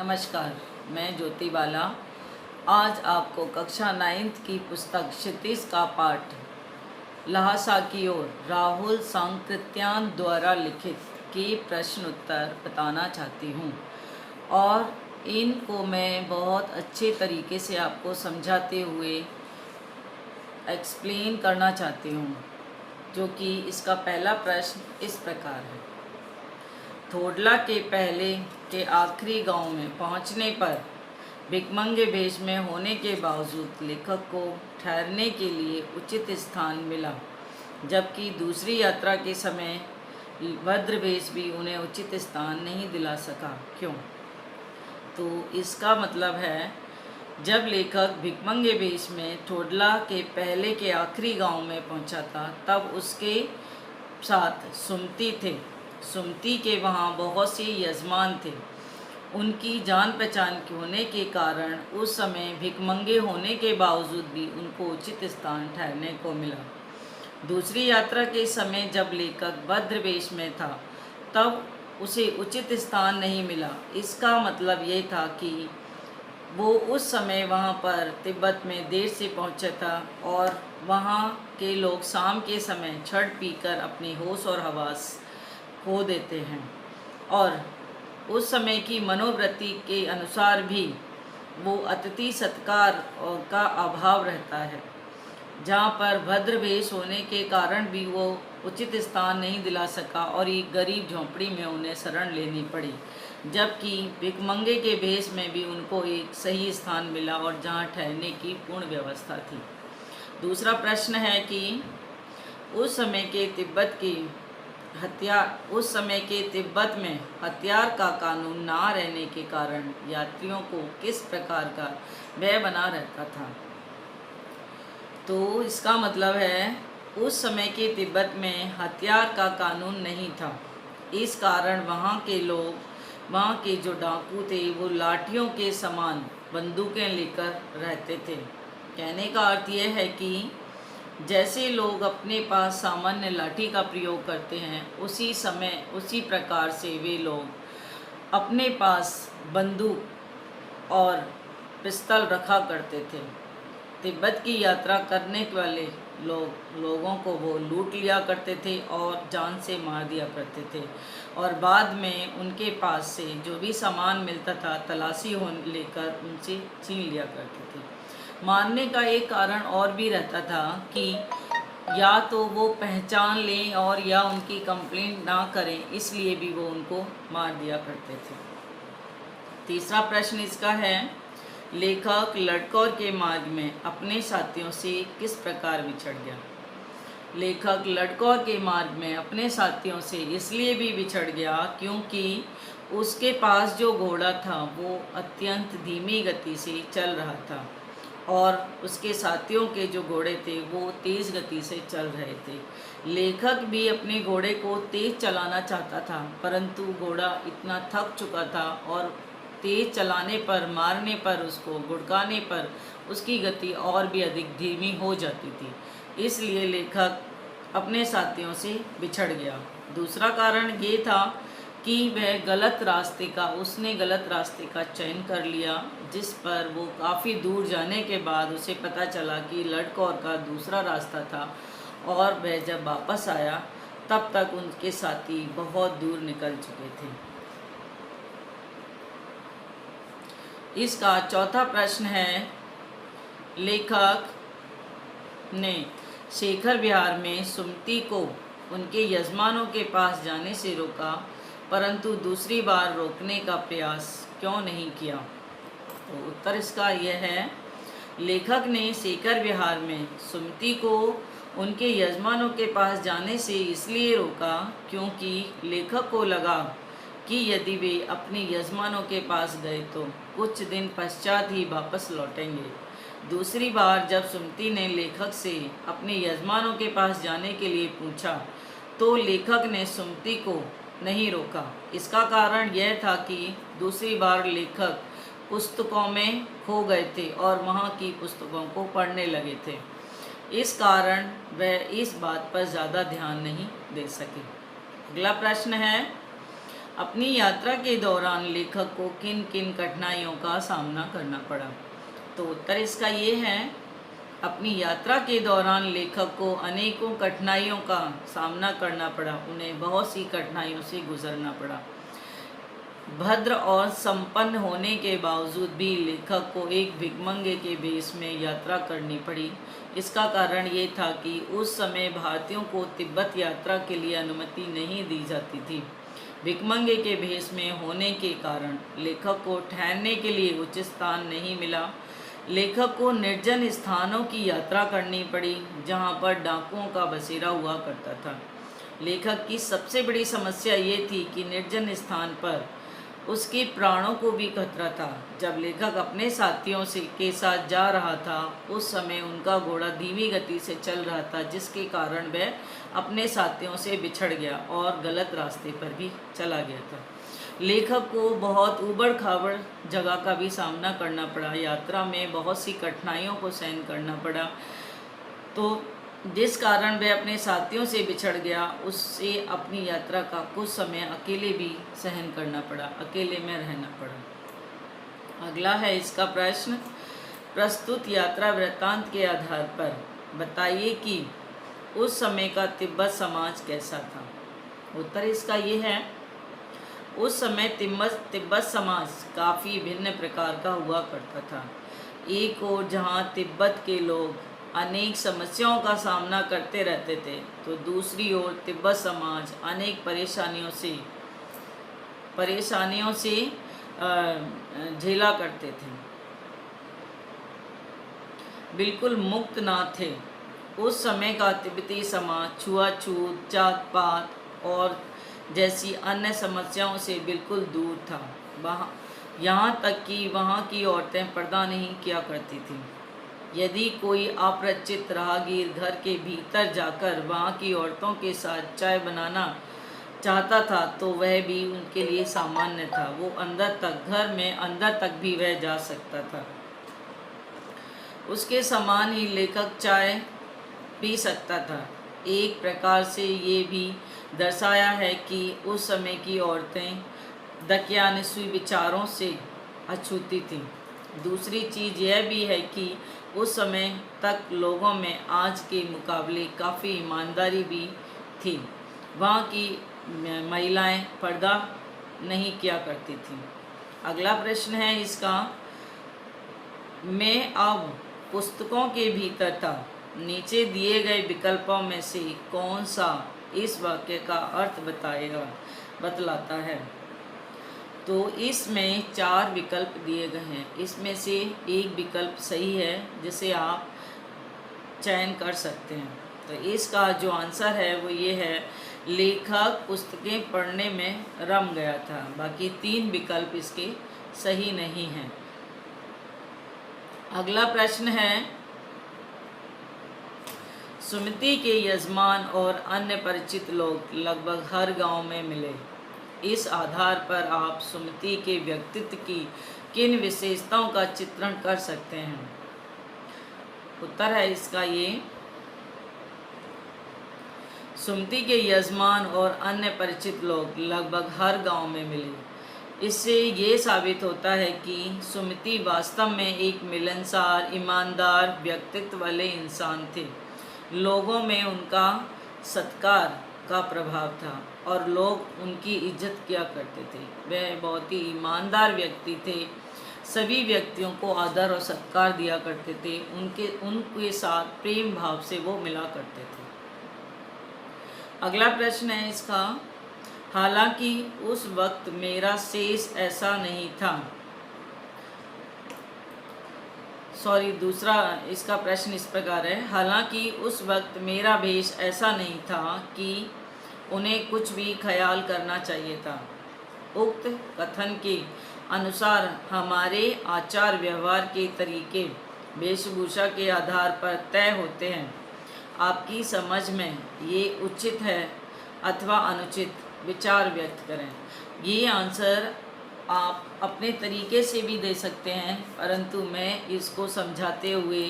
नमस्कार, मैं ज्योति बाला आज आपको कक्षा 9th की पुस्तक क्षितिज का पाठ लहासा की ओर राहुल सांकृत्यान द्वारा लिखित के प्रश्न उत्तर बताना चाहती हूँ और इनको मैं बहुत अच्छे तरीके से आपको समझाते हुए एक्सप्लेन करना चाहती हूँ। जो कि इसका पहला प्रश्न इस प्रकार है। थोडला के पहले के आखिरी गांव में पहुंचने पर भिकमंगे वेश में होने के बावजूद लेखक को ठहरने के लिए उचित स्थान मिला, जबकि दूसरी यात्रा के समय भद्रवेश भी उन्हें उचित स्थान नहीं दिला सका। क्यों? तो इसका मतलब है, जब लेखक भिकमंगे वेश में थोडला के पहले के आखिरी गांव में पहुंचा था, तब उसके साथ सुमति थे। सुमति के वहाँ बहुत से यजमान थे। उनकी जान पहचान होने के कारण उस समय भिकमंगे होने के बावजूद भी उनको उचित स्थान ठहरने को मिला। दूसरी यात्रा के समय जब लेखक भद्रवेश में था, तब उसे उचित स्थान नहीं मिला। इसका मतलब ये था कि वो उस समय वहाँ पर तिब्बत में देर से पहुँचा था और वहाँ के लोग शाम के समय छड़ पीकर अपनी होश और हवास खो देते हैं और उस समय की मनोवृत्ति के अनुसार भी वो अतिथि सत्कार का अभाव रहता है, जहाँ पर भद्रवेश होने के कारण भी वो उचित स्थान नहीं दिला सका और एक गरीब झोंपड़ी में उन्हें शरण लेनी पड़ी, जबकि भिकमंगे के वेश में भी उनको एक सही स्थान मिला और जहाँ ठहरने की पूर्ण व्यवस्था थी। दूसरा प्रश्न है कि उस समय के तिब्बत में हथियार का कानून ना रहने के कारण यात्रियों को किस प्रकार का भय बना रहता था। तो इसका मतलब है, उस समय के तिब्बत में हथियार का कानून नहीं था। इस कारण वहाँ के लोग, वहाँ के जो डाकू थे, वो लाठियों के समान बंदूकें लेकर रहते थे। कहने का अर्थ यह है कि जैसे लोग अपने पास सामान्य लाठी का प्रयोग करते हैं, उसी प्रकार से वे लोग अपने पास बंदूक और पिस्तौल रखा करते थे। तिब्बत की यात्रा करने वाले लोगों को वो लूट लिया करते थे और जान से मार दिया करते थे और बाद में उनके पास से जो भी सामान मिलता था तलाशी लेकर उनसे छीन लिया करते थे। मारने का एक कारण और भी रहता था कि या तो वो पहचान लें और या उनकी कंप्लेंट ना करें, इसलिए भी वो उनको मार दिया करते थे। तीसरा प्रश्न इसका है, लेखक लडकौर के मार्ग में अपने साथियों से किस प्रकार बिछड़ गया। लेखक लडकौर के मार्ग में अपने साथियों से इसलिए भी बिछड़ गया क्योंकि उसके पास जो घोड़ा था वो अत्यंत धीमी गति से चल रहा था और उसके साथियों के जो घोड़े थे वो तेज़ गति से चल रहे थे। लेखक भी अपने घोड़े को तेज़ चलाना चाहता था, परंतु घोड़ा इतना थक चुका था और तेज़ चलाने पर, मारने पर, उसको गुड़काने पर उसकी गति और भी अधिक धीमी हो जाती थी। इसलिए लेखक अपने साथियों से बिछड़ गया। दूसरा कारण ये था कि उसने गलत रास्ते का चयन कर लिया, जिस पर वो काफ़ी दूर जाने के बाद उसे पता चला कि लडकौर का दूसरा रास्ता था और वह जब वापस आया तब तक उनके साथी बहुत दूर निकल चुके थे। इसका चौथा प्रश्न है, लेखक ने शेखर विहार में सुमति को उनके यजमानों के पास जाने से रोका, परंतु दूसरी बार रोकने का प्रयास क्यों नहीं किया। तो उत्तर इसका यह है, लेखक ने शेखर विहार में सुमति को उनके यजमानों के पास जाने से इसलिए रोका क्योंकि लेखक को लगा कि यदि वे अपने यजमानों के पास गए तो कुछ दिन पश्चात ही वापस लौटेंगे। दूसरी बार जब सुमति ने लेखक से अपने यजमानों के पास जाने के लिए पूछा तो लेखक ने सुमति को नहीं रोका। इसका कारण यह था कि दूसरी बार लेखक पुस्तकों में खो गए थे और वहाँ की पुस्तकों को पढ़ने लगे थे। इस कारण वह इस बात पर ज़्यादा ध्यान नहीं दे सके। अगला प्रश्न है, अपनी यात्रा के दौरान लेखक को किन किन कठिनाइयों का सामना करना पड़ा? तो उत्तर इसका ये है, अपनी यात्रा के दौरान लेखक को अनेकों कठिनाइयों का सामना करना पड़ा, उन्हें बहुत सी कठिनाइयों से गुजरना पड़ा। भद्र और संपन्न होने के बावजूद भी लेखक को एक भिखमंगे के भेष में यात्रा करनी पड़ी। इसका कारण ये था कि उस समय भारतीयों को तिब्बत यात्रा के लिए अनुमति नहीं दी जाती थी। भिखमंगे के भेष में होने के कारण लेखक को ठहरने के लिए उचित स्थान नहीं मिला। लेखक को निर्जन स्थानों की यात्रा करनी पड़ी जहाँ पर डाकुओं का बसेरा हुआ करता था। लेखक की सबसे बड़ी समस्या ये थी कि निर्जन स्थान पर उसके प्राणों को भी खतरा था। जब लेखक अपने साथियों के साथ जा रहा था, उस समय उनका घोड़ा धीमी गति से चल रहा था, जिसके कारण वह अपने साथियों से बिछड़ गया और गलत रास्ते पर भी चला गया था। लेखक को बहुत ऊबड़ खाबड़ जगह का भी सामना करना पड़ा। यात्रा में बहुत सी कठिनाइयों को सहन करना पड़ा, तो जिस कारण वह अपने साथियों से बिछड़ गया, उससे अपनी यात्रा का कुछ समय अकेले भी सहन करना पड़ा, अकेले में रहना पड़ा। अगला है इसका प्रश्न, प्रस्तुत यात्रा वृत्तांत के आधार पर बताइए कि उस समय का तिब्बत समाज कैसा था? उत्तर इसका ये है, उस समय तिब्बत समाज काफ़ी भिन्न प्रकार का हुआ करता था। एक ओर जहाँ तिब्बत के लोग अनेक समस्याओं का सामना करते रहते थे, तो दूसरी ओर तिब्बत समाज अनेक परेशानियों से झेला करते थे, बिल्कुल मुक्त ना थे। उस समय का तिब्बती समाज छुआछूत, जात पात और जैसी अन्य समस्याओं से बिल्कुल दूर था। यहाँ तक कि वहाँ की औरतें पर्दा नहीं किया करती थीं। यदि कोई अपरिचित राहगीर घर के भीतर जाकर वहाँ की औरतों के साथ चाय बनाना चाहता था, तो वह भी उनके लिए सामान्य था। वो घर में अंदर तक भी वह जा सकता था। उसके समान ही लेखक चाय पी सकता था। एक प्रकार से ये भी दर्शाया है कि उस समय की औरतें दकियानूसी विचारों से अछूती थीं। दूसरी चीज़ यह भी है कि उस समय तक लोगों में आज के मुकाबले काफ़ी ईमानदारी भी थी। वहाँ की महिलाएं पर्दा नहीं किया करती थीं। अगला प्रश्न है इसका, मैं अब पुस्तकों के भीतर था, नीचे दिए गए विकल्पों में से कौन सा इस वाक्य का अर्थ बतलाता है? तो इसमें 4 विकल्प दिए गए हैं। इसमें से एक विकल्प सही है, जिसे आप चयन कर सकते हैं। तो इसका जो आंसर है वो ये है, लेखक पुस्तकें पढ़ने में रम गया था। बाकी 3 विकल्प इसके सही नहीं हैं। अगला प्रश्न है, सुमति के यजमान और अन्य परिचित लोग लगभग हर गांव में मिले। इस आधार पर आप सुमति के व्यक्तित्व की किन विशेषताओं का चित्रण कर सकते हैं? उत्तर है इसका ये, सुमति के यजमान और अन्य परिचित लोग लगभग हर गांव में मिले। इससे ये साबित होता है कि सुमति वास्तव में एक मिलनसार, ईमानदार व्यक्तित्व वाले इंसान थे। लोगों में उनका सत्कार का प्रभाव था और लोग उनकी इज्जत किया करते थे। वह बहुत ही ईमानदार व्यक्ति थे। सभी व्यक्तियों को आदर और सत्कार दिया करते थे। उनके साथ प्रेम भाव से वो मिला करते थे। अगला प्रश्न है इसका, हालांकि उस वक्त मेरा शेष ऐसा नहीं था। दूसरा इसका प्रश्न इस प्रकार है, हालांकि उस वक्त मेरा भेष ऐसा नहीं था कि उन्हें कुछ भी ख्याल करना चाहिए था। उक्त कथन के अनुसार हमारे आचार व्यवहार के तरीके वेशभूषा के आधार पर तय होते हैं। आपकी समझ में ये उचित है अथवा अनुचित, विचार व्यक्त करें। ये आंसर आप अपने तरीके से भी दे सकते हैं, परंतु मैं इसको समझाते हुए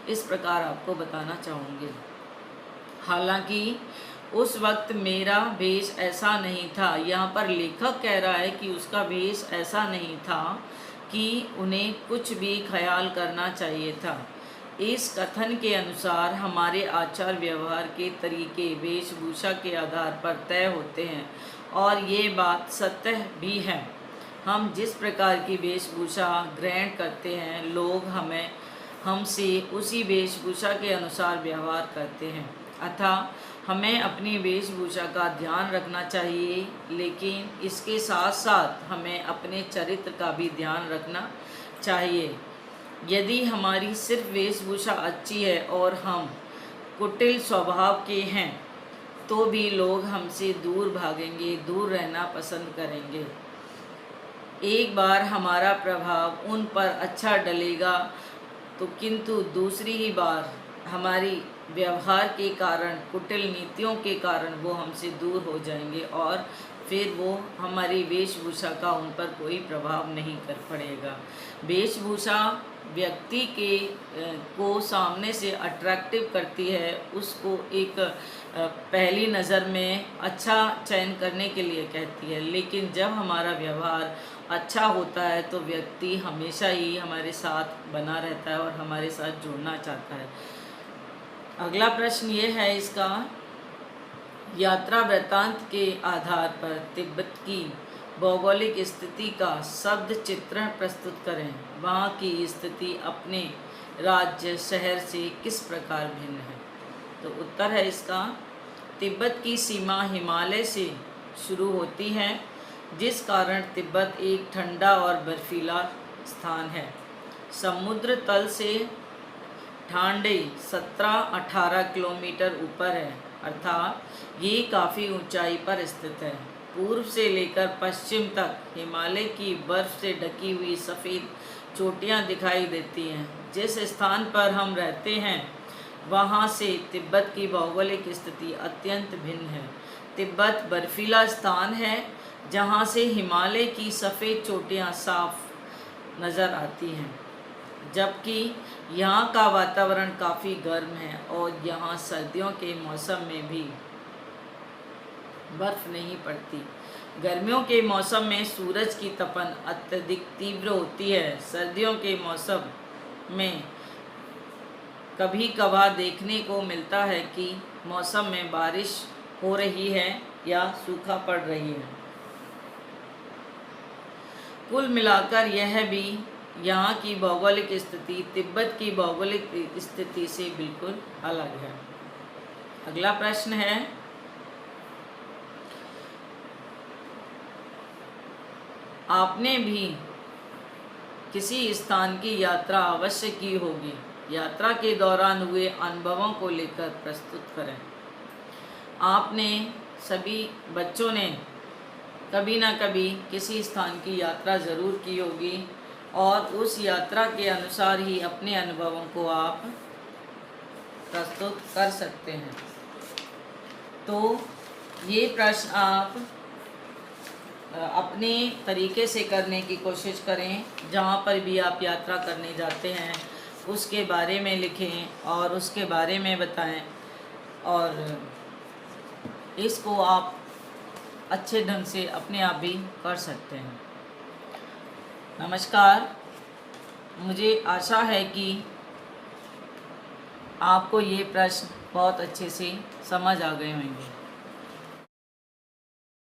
इस प्रकार आपको बताना चाहूँगी। हालांकि उस वक्त मेरा भेष ऐसा नहीं था। यहाँ पर लेखक कह रहा है कि उसका भेष ऐसा नहीं था कि उन्हें कुछ भी ख्याल करना चाहिए था। इस कथन के अनुसार हमारे आचार व्यवहार के तरीके वेशभूषा के आधार पर तय होते हैं, और ये बात सत्य भी है। हम जिस प्रकार की वेशभूषा ग्रहण करते हैं, लोग हमसे उसी वेशभूषा के अनुसार व्यवहार करते हैं। अतः हमें अपनी वेशभूषा का ध्यान रखना चाहिए, लेकिन इसके साथ साथ हमें अपने चरित्र का भी ध्यान रखना चाहिए। यदि हमारी सिर्फ वेशभूषा अच्छी है और हम कुटिल स्वभाव के हैं, तो भी लोग हमसे दूर भागेंगे, दूर रहना पसंद करेंगे। एक बार हमारा प्रभाव उन पर अच्छा डलेगा तो, किंतु दूसरी ही बार हमारी व्यवहार के कारण, कुटिल नीतियों के कारण वो हमसे दूर हो जाएंगे, और फिर वो हमारी वेशभूषा का उन पर कोई प्रभाव नहीं कर पड़ेगा। वेशभूषा व्यक्ति को सामने से अट्रैक्टिव करती है, उसको एक पहली नज़र में अच्छा चयन करने के लिए कहती है, लेकिन जब हमारा व्यवहार अच्छा होता है तो व्यक्ति हमेशा ही हमारे साथ बना रहता है और हमारे साथ जुड़ना चाहता है। अगला प्रश्न ये है इसका, यात्रा वृत्तांत के आधार पर तिब्बत की भौगोलिक स्थिति का शब्द चित्रण प्रस्तुत करें। वहाँ की स्थिति अपने राज्य शहर से किस प्रकार भिन्न है? तो उत्तर है इसका, तिब्बत की सीमा हिमालय से शुरू होती है, जिस कारण तिब्बत एक ठंडा और बर्फीला स्थान है। समुद्र तल से ठांडे 17-18 किलोमीटर ऊपर है, अर्थात ये काफ़ी ऊंचाई पर स्थित है। पूर्व से लेकर पश्चिम तक हिमालय की बर्फ़ से ढकी हुई सफ़ेद चोटियां दिखाई देती हैं। जिस स्थान पर हम रहते हैं वहाँ से तिब्बत की भौगोलिक स्थिति अत्यंत भिन्न है। तिब्बत बर्फीला स्थान है जहाँ से हिमालय की सफ़ेद चोटियां साफ नज़र आती हैं, जबकि यहाँ का वातावरण काफ़ी गर्म है और यहाँ सर्दियों के मौसम में भी बर्फ़ नहीं पड़ती। गर्मियों के मौसम में सूरज की तपन अत्यधिक तीव्र होती है। सर्दियों के मौसम में कभी कभार देखने को मिलता है कि मौसम में बारिश हो रही है या सूखा पड़ रही है। कुल मिलाकर यह भी यहाँ की भौगोलिक स्थिति तिब्बत की भौगोलिक स्थिति से बिल्कुल अलग है। अगला प्रश्न है, आपने भी किसी स्थान की यात्रा अवश्य की होगी। यात्रा के दौरान हुए अनुभवों को लेकर प्रस्तुत करें। आपने सभी बच्चों ने कभी ना कभी किसी स्थान की यात्रा ज़रूर की होगी और उस यात्रा के अनुसार ही अपने अनुभवों को आप प्रस्तुत कर सकते हैं। तो ये प्रश्न आप अपने तरीके से करने की कोशिश करें। जहाँ पर भी आप यात्रा करने जाते हैं उसके बारे में लिखें और उसके बारे में बताएं, और इसको आप अच्छे ढंग से अपने आप भी कर सकते हैं। नमस्कार, मुझे आशा है कि आपको ये प्रश्न बहुत अच्छे से समझ आ गए होंगे।